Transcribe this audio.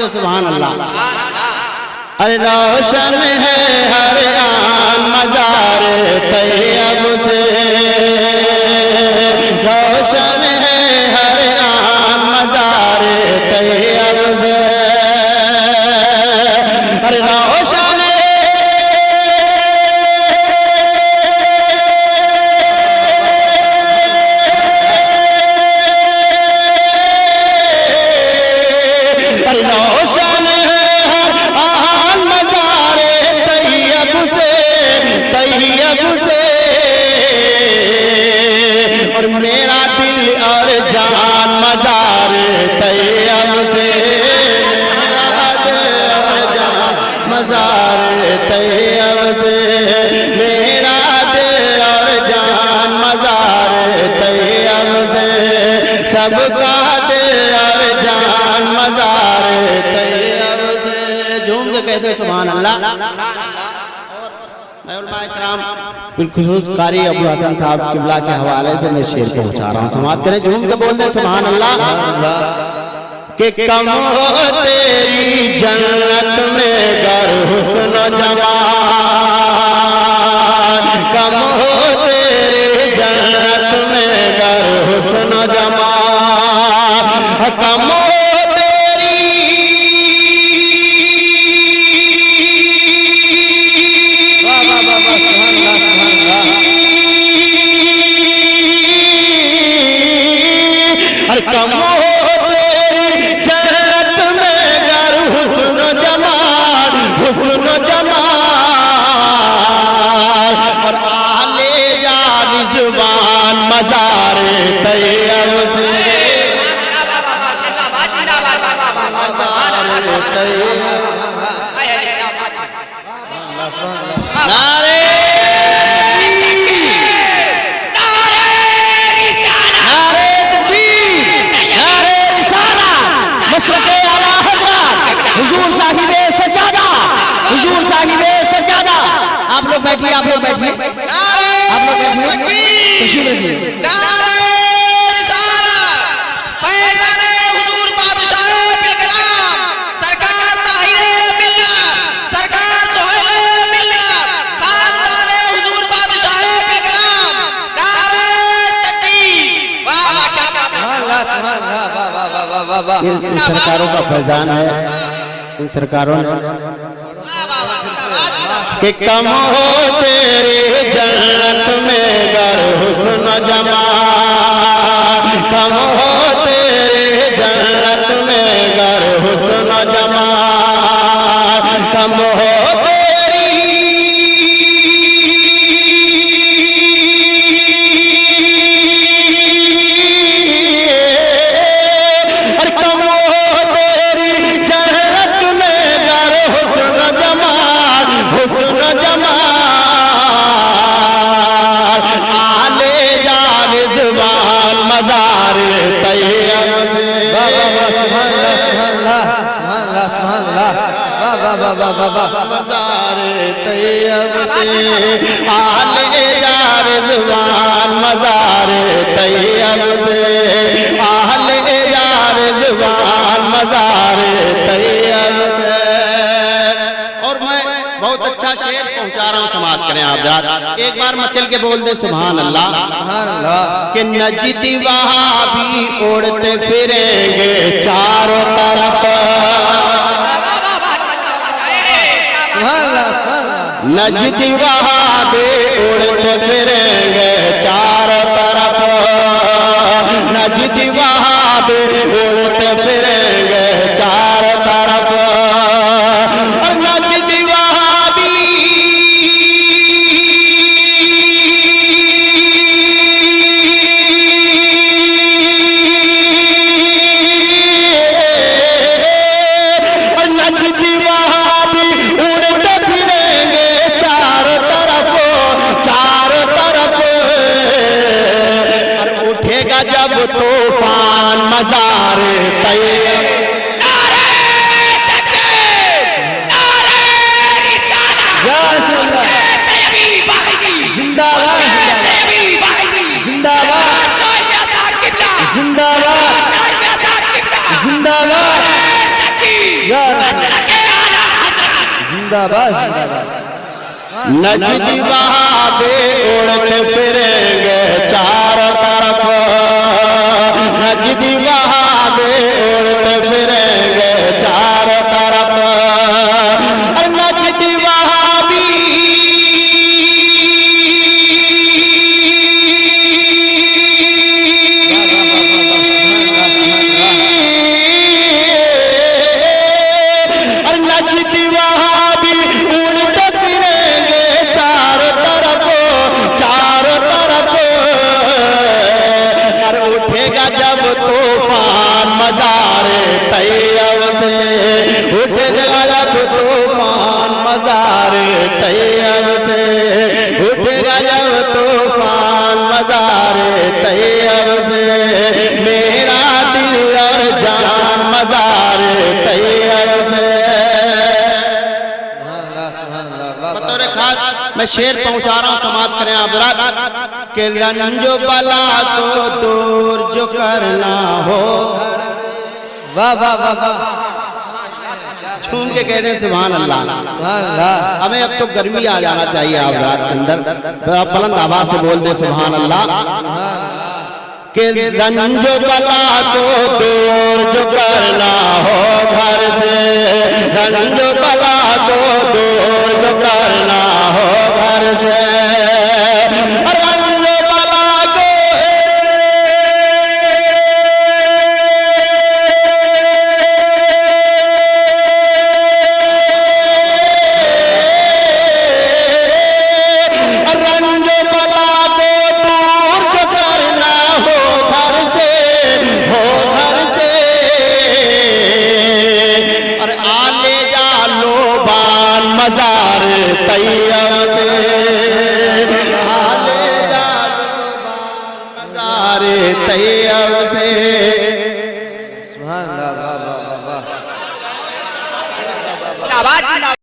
दो सुभान अल्लाह। अरे रोशन है हर आन मज़ार तैयब से, रोशन है हर आन मज़ार तैयब से। अरे रोशन और मेरा दिल और जान मज़ार तैयब से, मेरा दिल और जान मज़ार तैयब से, मेरा दिल और जान मज़ार तैयब से, सबका दिल और जान मज़ार तैयब से। झूम के कहते सुभान अल्लाह। बिलखुसूस कारी अबू हसन साहब किबला के हवाले से मैं शेर पहुंचा रहा हूँ, समाप्त करें। झूम के बोल दे सुभान अल्लाह। कि कम हो तेरी जन्नत में गर हुस्न जमाल, कम हो तेरी जन्नत में गर हुस्न जमाल, कम हो कम हो तेरी जन्नत में गर हुस्न जमाल, हुस्न जमाल, और आले जा रिज़वान मज़ार तैयब से, मज़ार तैयब। नारे हुजूर साहिबे सज्जादा, हुजूर साहिबे सज्जादा। आप लोग बैठिए, आप लोग बैठिए, आप लोग बैठिए, तशरीफ रखिए। इन सरकारों का फैजान है, इन सरकारों ने कि कम हो तेरी जन्नत में गर हुस्न जमाल, कम हो तेरी जन्नत में गर हुस्न जमाल, कम हो मज़ार तैयब से। मज़ार तैयब से आले जा रिज़वान मज़ार तैयब से, आले जा रिज़वान मज़ार तैयब से। और मैं बहुत अच्छा शेर पहुंचा रहा हूँ, समाप्त करें आप जरा। एक बार मचल के बोल दे सुभान अल्लाह। कि नजदी वहाबी उड़ते फिरेंगे चारों तरफ, नजदी वहाबी उड़ते फिरेंगे चारों तरफ, नजदी वहाबी उड़ते फिरेंगे चारों तरफ, और नजदी वहाबी जब तूफान मज़ार तैयब, नारे तकबीर, नारे रिसालत, तैयबी वाहिदी जिंदाबाद, तैयबी वाहिदी जिंदाबाद, जिंदाबाद, जिंदाबाद, जिंदाबाद, जिंदाबाद जिंदाबाद। नजदी वहाबे उड़ते फिरेंगे चारों तरफ, नजदी वहाबे उड़ते फिरेंगे चारों तरफ। नजदी वहाबी नजदी वहाबी उड़ते फिरेंगे चारों तरफ, चारों तरफ। और उठेगा जब तूफान मज़ारे तैयब से, उठेगा जब तूफान मज़ारे तैयब से, उठेगा जब तूफान मज़ारे तैयब से। मेरा दिल और जान मज़ारे तैयब से। बतौर खास मैं शेर पहुंचा रहा हूं, समाप्त करें आप हज़रात के रंजो बला को दूर जो करना हो घर से। वाह वाह वाह वाह। झूम के कहते हैं सुभान अल्लाह। सुभान अल्लाह। हमें अब तो गर्मी आ जाना चाहिए आप रात के अंदर, तो आप बुलंद आवाज से बोल दे सुभान अल्लाह। के रंजो बला को दूर जो करना हो घर से, रंजो बला को दूर जो करना हो घर से। रंजो बला को रंजो बला को दूर जो करना हो घर से, हो घर से। और आले जा लोबान मज़ार तैयब से, आले जा लोबान मज़ार तैयब से। सुभान अल्लाह। वाह वाह वाह वाह। जिंदाबाद जिंदाबाद।